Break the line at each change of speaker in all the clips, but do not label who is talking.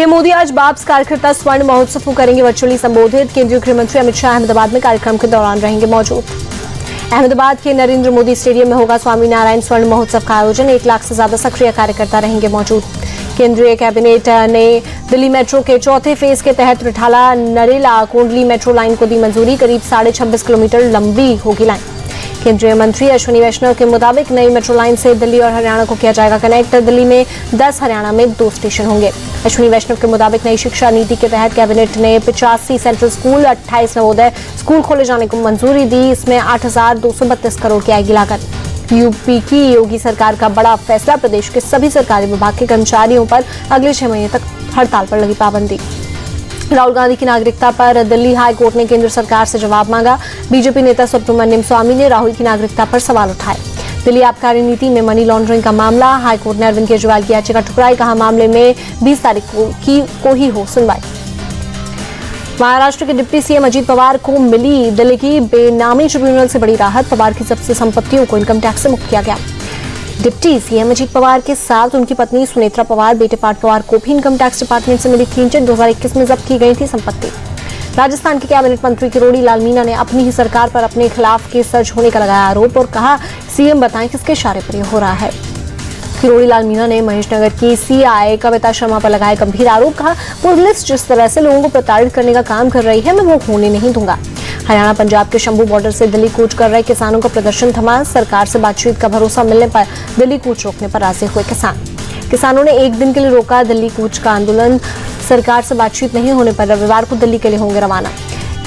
PM Modi आज बाप्स कार्यकर्ता स्वर्ण महोत्सव को करेंगे वर्चुअली संबोधित। केंद्रीय गृह मंत्री अमित शाह अहमदाबाद में कार्यक्रम के दौरान रहेंगे मौजूद। अहमदाबाद के नरेंद्र मोदी स्टेडियम में होगा स्वामी नारायण स्वर्ण महोत्सव का आयोजन। 1 लाख से ज्यादा सक्रिय कार्यकर्ता रहेंगे मौजूद। केंद्रीय कैबिनेट ने दिल्ली मेट्रो के चौथे फेज के तहत रिठाला नरेला कोंडली मेट्रो लाइन को दी मंजूरी। करीब 26.5 किलोमीटर लंबी होगी लाइन। केंद्रीय मंत्री अश्विनी वैष्णव के मुताबिक नई मेट्रो लाइन से दिल्ली और हरियाणा को किया जाएगा कनेक्ट। दिल्ली में 10, हरियाणा में 2 स्टेशन होंगे। अश्विनी वैष्णव के मुताबिक नई शिक्षा नीति के तहत कैबिनेट ने 85 सेंट्रल स्कूल, 28 नवोदय स्कूल खोले जाने को मंजूरी दी। इसमें 8,232 करोड़ की आएगी लागत। यूपी की योगी सरकार का बड़ा फैसला, प्रदेश के सभी सरकारी विभाग के कर्मचारियों पर अगले 6 महीने तक हड़ताल पर लगी पाबंदी। राहुल गांधी की नागरिकता पर दिल्ली हाई कोर्ट ने केंद्र सरकार से जवाब मांगा। बीजेपी नेता सुब्रमण्यम स्वामी ने राहुल की नागरिकता पर सवाल उठाए। दिल्ली आबकारी नीति में मनी लॉन्ड्रिंग का मामला, हाईकोर्ट ने अरविंद केजरीवाल की याचिका ठुकराई। कहा मामले में 20 तारीख को ही हो सुनवाई। महाराष्ट्र के डिप्टी सीएम अजीत पवार को मिली दिल्ली की बेनामी ट्रिब्यूनल से बड़ी राहत। पवार की जब्त संपत्तियों को इनकम टैक्स से मुक्त किया गया। डिप्टी सीएम अजीत पवार के साथ उनकी पत्नी सुनेत्रा पवार, बेटे पार्थ पवार को भी इनकम टैक्स डिपार्टमेंट से मिली क्लीन-चिट। 2021 में जब्त की गई थी संपत्ति। राजस्थान के कैबिनेट मंत्री किरोड़ी लाल मीणा ने अपनी ही सरकार पर अपने खिलाफ केस दर्ज होने का लगाया आरोप और कहा सीएम बताएं किसके इशारे पर यह हो रहा है। किरोड़ी लाल मीणा ने महेशनगर की सीआई कविता शर्मा पर लगाए गंभीर आरोप। कहा पुलिस जिस तरह से लोगों को प्रताड़ित करने का काम कर रही है, मैं वो होने नहीं दूंगा। हरियाणा पंजाब के शंभू बॉर्डर से दिल्ली कूच कर रहे किसानों का प्रदर्शन थमा। सरकार से बातचीत का भरोसा मिलने पर दिल्ली कूच रोकने पर राजी हुए किसानों ने 1 दिन के लिए रोका दिल्ली कूच का आंदोलन। सरकार से बातचीत नहीं होने पर रविवार को दिल्ली के लिए होंगे रवाना।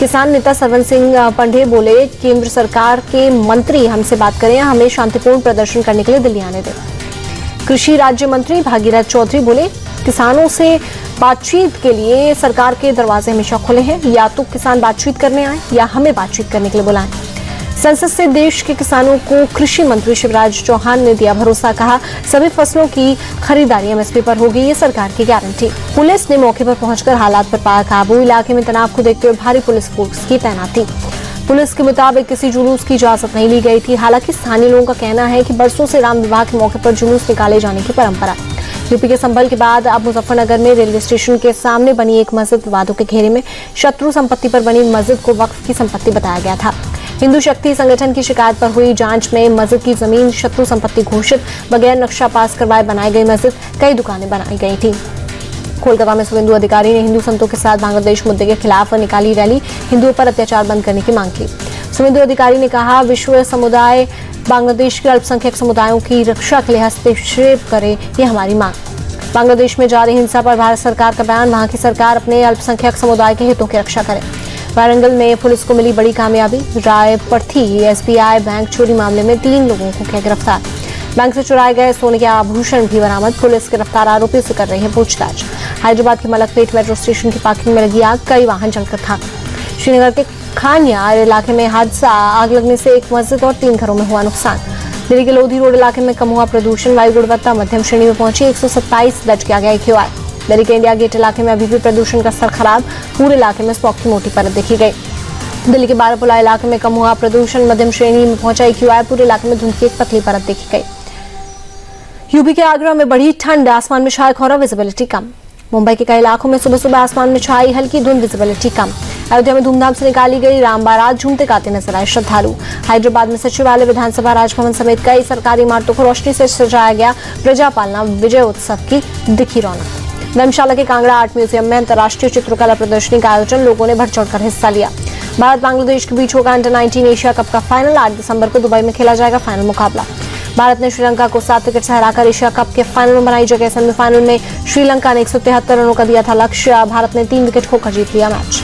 किसान नेता सरवन सिंह पंडे बोले, केंद्र सरकार के मंत्री हमसे बात करें, हमें शांतिपूर्ण प्रदर्शन करने के लिए दिल्ली आने दें। कृषि राज्य मंत्री भागीरथ चौधरी बोले, किसानों से बातचीत के लिए सरकार के दरवाजे हमेशा खुले हैं। या तो किसान बातचीत करने आए या हमें बातचीत करने के लिए बुलाएं। संसद से देश के किसानों को कृषि मंत्री शिवराज चौहान ने दिया भरोसा। कहा सभी फसलों की खरीदारी एमएसपी पर होगी, ये सरकार की गारंटी। पुलिस ने मौके पर पहुंचकर हालात पर पाया काबू। इलाके में तनाव को देखते हुए भारी पुलिस फोर्स की तैनाती। पुलिस के मुताबिक किसी जुलूस की इजाजत नहीं ली गई थी। हालांकि स्थानीय लोगों का कहना है कि बरसों से राम विवाह के मौके पर जुलूस निकाले जाने की परंपरा। यूपी के संभल के बाद अब मुजफ्फरनगर में रेलवे स्टेशन के सामने बनी एक मस्जिद विवादों के घेरे में। शत्रु संपत्ति पर बनी मस्जिद को वक्फ की संपत्ति बताया गया था। हिंदू शक्ति संगठन की शिकायत पर हुई जांच में मस्जिद की जमीन शत्रु संपत्ति घोषित, बगैर नक्शा पास करवाए बनाई गई मस्जिद, कई दुकानें बनाई गई थी। कोलकाता में शुभेंदु अधिकारी ने हिंदू संतों के साथ बांग्लादेश मुद्दे के खिलाफ निकाली रैली। हिंदुओं पर अत्याचार बंद करने की मांग की। शुभेंदु अधिकारी ने कहा विश्व समुदाय बांग्लादेश के अल्पसंख्यक समुदायों की रक्षा के लिए हस्तक्षेप करे, ये हमारी मांग। बांग्लादेश में जारी हिंसा पर भारत सरकार का बयान, वहां की सरकार अपने अल्पसंख्यक समुदाय के हितों की रक्षा करे। वारंगल में पुलिस को मिली बड़ी कामयाबी। रायपर्थी एसबीआई बैंक चोरी मामले में 3 लोगों को किया गिरफ्तार। बैंक से चुराए गए सोने के आभूषण भी बरामद। पुलिस गिरफ्तार आरोपी से कर रही है पूछताछ। हैदराबाद के मलकपेट मेट्रो स्टेशन की पार्किंग में लगी आग, कई वाहन जलकर खाक। श्रीनगर के खानियार इलाके में हादसा, आग लगने से एक मस्जिद और 3 घरों में हुआ नुकसान। दिल्ली के लोधी रोड इलाके में कम हुआ प्रदूषण, वायु गुणवत्ता मध्यम श्रेणी में पहुंची। 127 दर्ज किया गया AQI। दिल्ली के इंडिया गेट इलाके में अभी भी प्रदूषण का स्तर खराब, पूरे इलाके में स्मॉग की मोटी परत देखी गई। दिल्ली के बारापुला इलाके में कम हुआ प्रदूषण, मध्यम श्रेणी में पहुंचा AQI, पूरे इलाके में धुंध की एक पतली परत देखी गई। यूपी के आगरा में बढ़ी ठंड, आसमान में छाया कोहरा, विजिबिलिटी कम। मुंबई के कई इलाकों में सुबह सुबह आसमान में छाई हल्की धुंध, विजिबिलिटी कम। अयोध्या में धूमधाम से निकाली गई राम बारात, झूमते गाते नजर आए श्रद्धालु। हैदराबाद में सचिवालय, विधानसभा, राजभवन समेत कई सरकारी इमारतों को रोशनी से सजाया गया। प्रजापालना विजय उत्सव की दिखी रौनक। धर्मशाला के कांगड़ा आर्ट म्यूजियम में अंतर्राष्ट्रीय चित्रकला प्रदर्शनी का आयोजन, लोगों ने बढ़ चढ़कर हिस्सा लिया। भारत बांग्लादेश के बीच होगा अंडर 19 एशिया कप का फाइनल। 8 दिसंबर को दुबई में खेला जाएगा फाइनल मुकाबला। भारत ने श्रीलंका को 7 विकेट से हराकर एशिया कप के फाइनल में बनाई जगह। सेमीफाइनल में श्रीलंका ने 173 रनों का दिया था लक्ष्य। भारत ने 3 विकेट खोकर जीत लिया मैच।